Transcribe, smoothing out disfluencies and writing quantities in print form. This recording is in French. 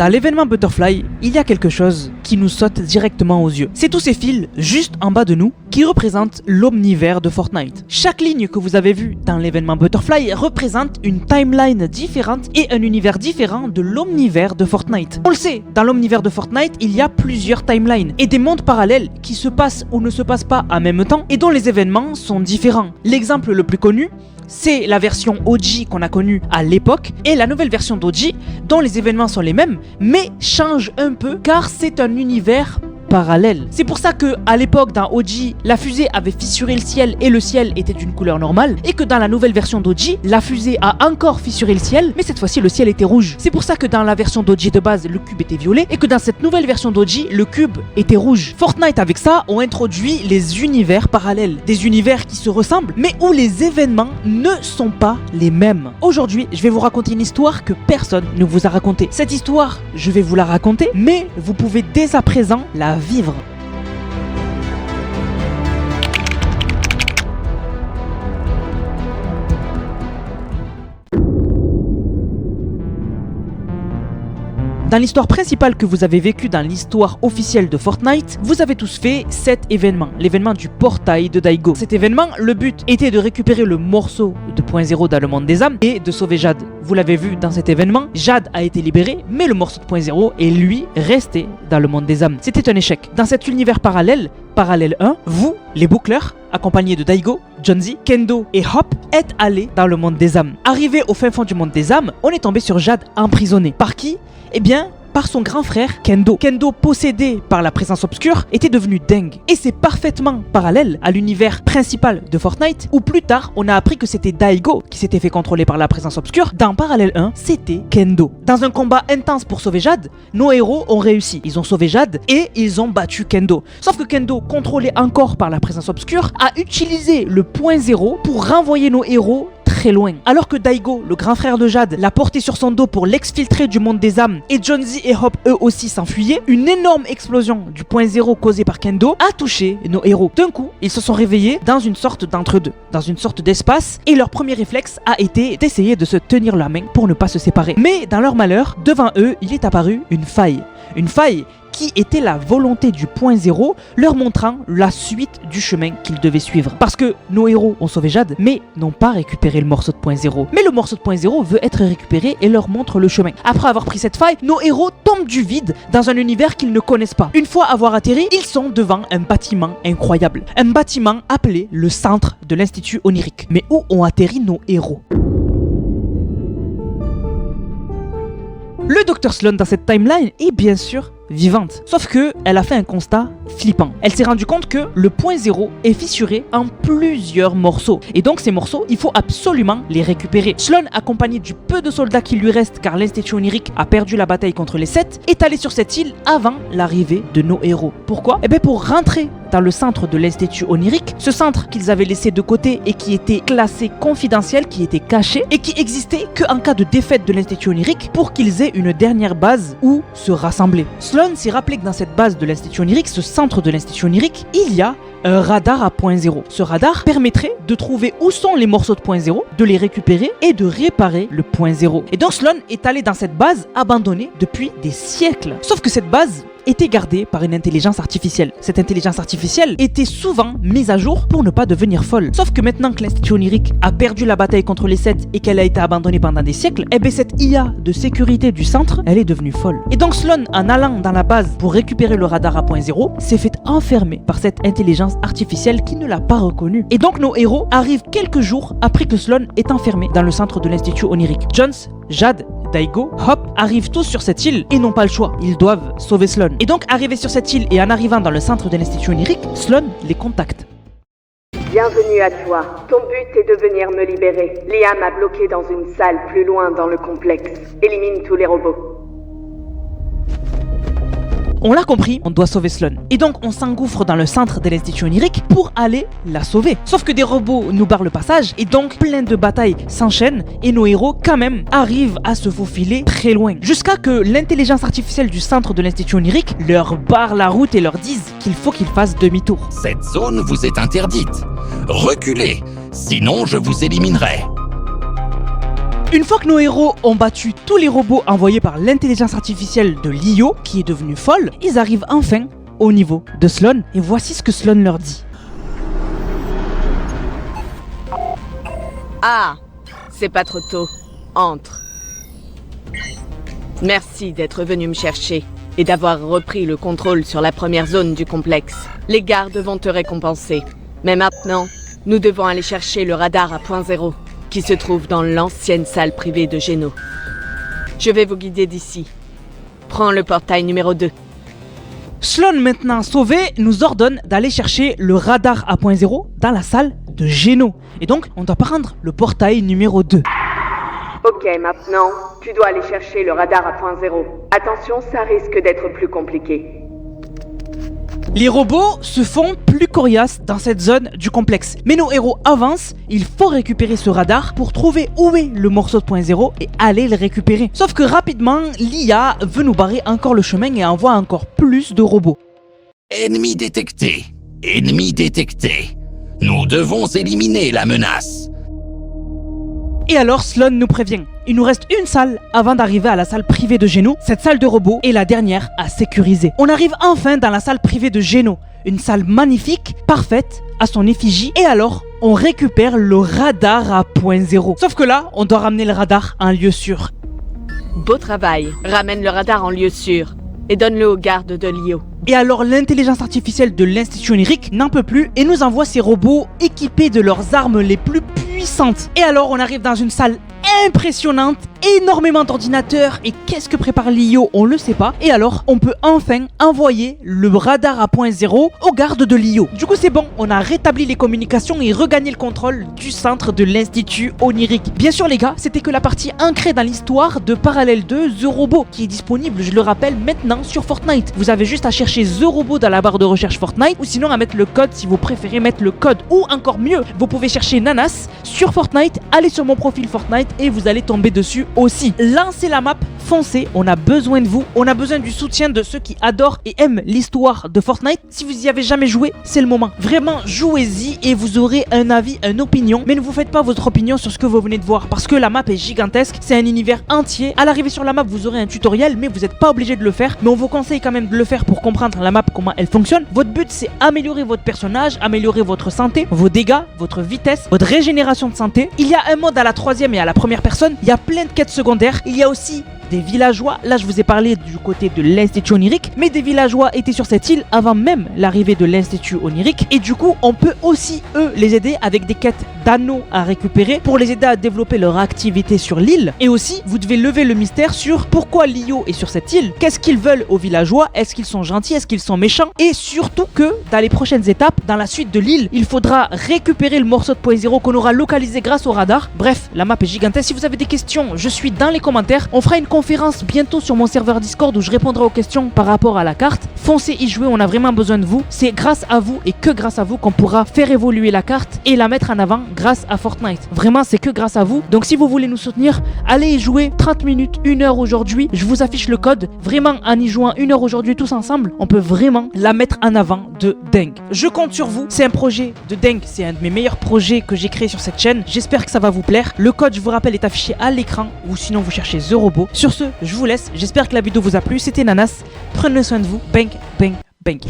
Dans l'événement Butterfly, il y a quelque chose qui nous saute directement aux yeux. C'est tous ces fils juste en bas de nous qui représentent l'omnivers de Fortnite. Chaque ligne que vous avez vue dans l'événement Butterfly représente une timeline différente et un univers différent de l'omnivers de Fortnite. On le sait, dans l'omnivers de Fortnite, il y a plusieurs timelines et des mondes parallèles qui se passent ou ne se passent pas en même temps et dont les événements sont différents. L'exemple le plus connu, c'est la version OG qu'on a connue à l'époque et la nouvelle version d'OG dont les événements sont les mêmes mais changent un peu car c'est un univers parallèle. C'est pour ça que à l'époque dans OG, la fusée avait fissuré le ciel et le ciel était d'une couleur normale et que dans la nouvelle version d'OG, la fusée a encore fissuré le ciel mais cette fois-ci le ciel était rouge. C'est pour ça que dans la version d'OG de base, le cube était violet et que dans cette nouvelle version d'OG, le cube était rouge. Fortnite avec ça ont introduit les univers parallèles, des univers qui se ressemblent mais où les événements ne sont pas les mêmes. Aujourd'hui, je vais vous raconter une histoire que personne ne vous a racontée. Cette histoire, je vais vous la raconter mais vous pouvez dès à présent la vivre. Dans l'histoire principale que vous avez vécue dans l'histoire officielle de Fortnite, vous avez tous fait cet événement, l'événement du portail de Daigo. Cet événement, le but était de récupérer le morceau de Point Zéro dans le monde des âmes et de sauver Jade. Vous l'avez vu dans cet événement, Jade a été libéré, mais le morceau de Point Zéro est lui resté dans le monde des âmes. C'était un échec. Dans cet univers parallèle 1, vous, les boucleurs, accompagnés de Daigo, Jonesy, Kendo et Hop, êtes allés dans le monde des âmes. Arrivé au fin fond du monde des âmes, on est tombé sur Jade emprisonnée. Par qui ? Eh bien, par son grand frère Kendo. Kendo, possédé par la présence obscure, était devenu dingue. Et c'est parfaitement parallèle à l'univers principal de Fortnite, où plus tard, on a appris que c'était Daigo qui s'était fait contrôler par la présence obscure. Dans Parallèle 1, c'était Kendo. Dans un combat intense pour sauver Jade, nos héros ont réussi. Ils ont sauvé Jade et ils ont battu Kendo. Sauf que Kendo, contrôlé encore par la présence obscure, a utilisé le Point Zéro pour renvoyer nos héros très loin. Alors que Daigo, le grand frère de Jade, l'a porté sur son dos pour l'exfiltrer du monde des âmes et Jonesy et Hop eux aussi s'enfuyaient, une énorme explosion du Point Zéro causée par Kendo a touché nos héros. D'un coup, ils se sont réveillés dans une sorte d'entre-deux, dans une sorte d'espace et leur premier réflexe a été d'essayer de se tenir la main pour ne pas se séparer. Mais dans leur malheur, devant eux, il est apparu une faille. Une faille qui était la volonté du Point Zéro, leur montrant la suite du chemin qu'ils devaient suivre. Parce que nos héros ont sauvé Jade, mais n'ont pas récupéré le morceau de Point Zéro. Mais le morceau de Point Zéro veut être récupéré et leur montre le chemin. Après avoir pris cette faille, nos héros tombent du vide dans un univers qu'ils ne connaissent pas. Une fois avoir atterri, ils sont devant un bâtiment incroyable. Un bâtiment appelé le centre de l'Institut Onirique. Mais où ont atterri nos héros ? Le Dr Sloan dans cette timeline est bien sûr vivante. Sauf que elle a fait un constat flippant. Elle s'est rendue compte que le Point Zéro est fissuré en plusieurs morceaux. Et donc ces morceaux, il faut absolument les récupérer. Sloan, accompagné du peu de soldats qui lui restent car l'Institut Onirique a perdu la bataille contre les 7, est allé sur cette île avant l'arrivée de nos héros. Pourquoi ? Eh bien pour rentrer dans le centre de l'Institut Onirique, ce centre qu'ils avaient laissé de côté et qui était classé confidentiel, qui était caché et qui existait qu'en cas de défaite de l'Institut Onirique pour qu'ils aient une dernière base où se rassembler. Sloan s'est rappelé que dans cette base de l'Institut Onirique, ce centre de l'Institut Onirique, il y a un radar à Point Zéro. Ce radar permettrait de trouver où sont les morceaux de Point Zéro, de les récupérer et de réparer le Point Zéro. Et donc Sloan est allé dans cette base abandonnée depuis des siècles. Sauf que cette base était gardée par une intelligence artificielle. Cette intelligence artificielle était souvent mise à jour pour ne pas devenir folle. Sauf que maintenant que l'Institut Onirique a perdu la bataille contre les 7 et qu'elle a été abandonnée pendant des siècles, eh bien cette IA de sécurité du centre, elle est devenue folle. Et donc Sloan, en allant dans la base pour récupérer le radar à Point Zéro, s'est fait enfermer par cette intelligence artificielle qui ne l'a pas reconnu. Et donc nos héros arrivent quelques jours après que Sloan est enfermé dans le centre de l'Institut Onirique. Jones, Jade, Daigo, Hop arrivent tous sur cette île et n'ont pas le choix. Ils doivent sauver Sloan. Et donc, arrivés sur cette île et en arrivant dans le centre de l'Institut Onirique, Sloan les contacte. Bienvenue à toi. Ton but est de venir me libérer. Liam m'a bloqué dans une salle plus loin dans le complexe. Élimine tous les robots. On l'a compris, on doit sauver Sloan. Et donc on s'engouffre dans le centre de l'Institut Onirique pour aller la sauver. Sauf que des robots nous barrent le passage et donc plein de batailles s'enchaînent et nos héros quand même arrivent à se faufiler très loin. Jusqu'à que l'intelligence artificielle du centre de l'Institut Onirique leur barre la route et leur dise qu'il faut qu'ils fassent demi-tour. Cette zone vous est interdite. Reculez, sinon je vous éliminerai. Une fois que nos héros ont battu tous les robots envoyés par l'intelligence artificielle de Lio, qui est devenue folle, ils arrivent enfin au niveau de Sloan, et voici ce que Sloan leur dit. Ah, c'est pas trop tôt. Entre. Merci d'être venu me chercher et d'avoir repris le contrôle sur la première zone du complexe. Les gardes vont te récompenser. Mais maintenant, nous devons aller chercher le radar à point zéro, qui se trouve dans l'ancienne salle privée de Geno. Je vais vous guider d'ici. Prends le portail numéro 2. Sloan, maintenant sauvé, nous ordonne d'aller chercher le radar à point zéro dans la salle de Geno. Et donc, on doit prendre le portail numéro 2. Ok, maintenant, tu dois aller chercher le radar à point zéro. Attention, ça risque d'être plus compliqué. Les robots se font plus coriaces dans cette zone du complexe. Mais nos héros avancent, il faut récupérer ce radar pour trouver où est le morceau de point zéro et aller le récupérer. Sauf que rapidement, l'IA veut nous barrer encore le chemin et envoie encore plus de robots. Ennemi détecté. Ennemi détecté. Nous devons éliminer la menace. Et alors Sloan nous prévient, il nous reste une salle avant d'arriver à la salle privée de Geno. Cette salle de robots est la dernière à sécuriser. On arrive enfin dans la salle privée de Geno, une salle magnifique, parfaite, à son effigie. Et alors, on récupère le radar à point zéro. Sauf que là, on doit ramener le radar à un lieu sûr. Beau travail. Ramène le radar en lieu sûr et donne-le aux gardes de Lio. Et alors l'intelligence artificielle de l'Institut Onirique n'en peut plus et nous envoie ces robots équipés de leurs armes les plus puissantes. Et alors on arrive dans une salle impressionnante, énormément d'ordinateurs, et qu'est-ce que prépare Lio, on le sait pas. Et alors on peut enfin envoyer le radar à point zéro aux gardes de Lio. Du coup c'est bon, on a rétabli les communications et regagné le contrôle du centre de l'Institut Onirique. Bien sûr les gars, c'était que la partie ancrée dans l'histoire de Parallel 2 The Robot, qui est disponible, je le rappelle, maintenant sur Fortnite. Vous avez juste à chercher The Robot dans la barre de recherche Fortnite, ou sinon à mettre le code si vous préférez mettre le code, ou encore mieux, vous pouvez chercher Nanas sur Fortnite, allez sur mon profil Fortnite et vous allez tomber dessus aussi. Lancez la map, foncez, on a besoin de vous, on a besoin du soutien de ceux qui adorent et aiment l'histoire de Fortnite. Si vous y avez jamais joué, c'est le moment. Vraiment, jouez-y et vous aurez un avis, une opinion, mais ne vous faites pas votre opinion sur ce que vous venez de voir, parce que la map est gigantesque, c'est un univers entier. À l'arrivée sur la map, vous aurez un tutoriel, mais vous n'êtes pas obligé de le faire, mais on vous conseille quand même de le faire pour comprendre la map, comment elle fonctionne. Votre but, c'est améliorer votre personnage, améliorer votre santé, vos dégâts, votre vitesse, votre régénération de santé. Il y a un mode à la troisième et à la première personne, il y a plein de quêtes secondaires, il y a aussi des villageois. Là je vous ai parlé du côté de l'Institut Onirique, mais des villageois étaient sur cette île avant même l'arrivée de l'Institut Onirique, et du coup on peut aussi eux les aider avec des quêtes d'anneaux à récupérer pour les aider à développer leur activité sur l'île. Et aussi vous devez lever le mystère sur pourquoi Lio est sur cette île, qu'est-ce qu'ils veulent aux villageois, est-ce qu'ils sont gentils, est-ce qu'ils sont méchants, et surtout que dans les prochaines étapes, dans la suite de l'île, il faudra récupérer le morceau de point zéro qu'on aura localisé grâce au radar. Bref, la map est gigantesque. Si vous avez des questions, je suis dans les commentaires. On fera une conférence bientôt sur mon serveur Discord où je répondrai aux questions par rapport à la carte. Foncez y jouer, on a vraiment besoin de vous. C'est grâce à vous et que grâce à vous qu'on pourra faire évoluer la carte et la mettre en avant grâce à Fortnite. Vraiment, c'est que grâce à vous. Donc si vous voulez nous soutenir, allez y jouer 30 minutes, 1 heure aujourd'hui. Je vous affiche le code. Vraiment, en y jouant 1 heure aujourd'hui tous ensemble, on peut vraiment la mettre en avant de dingue. Je compte sur vous. C'est un projet de dingue. C'est un de mes meilleurs projets que j'ai créé sur cette chaîne. J'espère que ça va vous plaire. Le code, je vous rappelle, est affiché à l'écran ou sinon vous cherchez The Robot. Sur ce, je vous laisse. J'espère que la vidéo vous a plu. C'était Nanas. Prenez soin de vous. Bang, bang, bang.